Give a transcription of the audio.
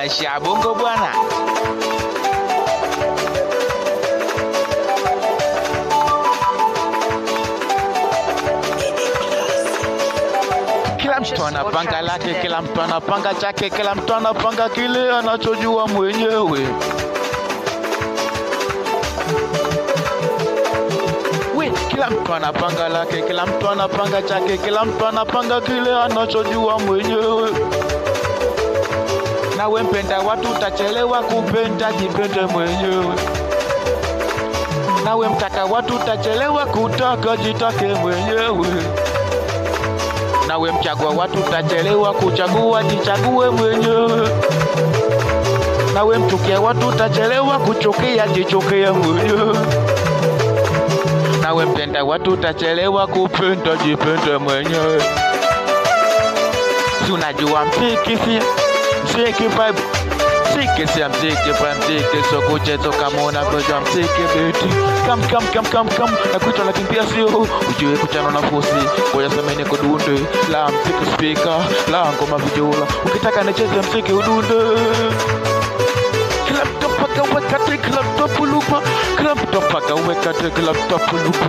maisha ya bongo bwana. Kila mtu anapanga lake, kila mtu anapanga chake, kila mtu anapanga kile anachojua mwenyewe. Kila mtu anapanga lake, kila mtu anapanga chake, kila mtu anapanga kile anachojua mwenyewe. Nawe mpenda watu utachelewa kupenda, jipende mwenyewe. Nawe mtaka watu utachelewa kutaka, jitake mwenyewe. Nawe mchagua watu utachelewa kuchagua, jichague mwenyewe. Nawe mchukia watu utachelewa kuchukia, jichukie mwenyewe. Nawe mpenda watu utachelewa kupenda, jipende mwenyewe. Si unajua mziki vibe, mziki si mziki vibe, mziki so kuchezo kama unavyojua mziki beti. Come nakuita nakimbia sio ujue kuchana na fosi ngoja semeni kudunde la mziki speaker la ngoma vijula ukitaka nicheze mziki udunde. Kila mtu paka wekate, kila mtu pulupa, kila mtu paka wekate, kila mtu pulupa.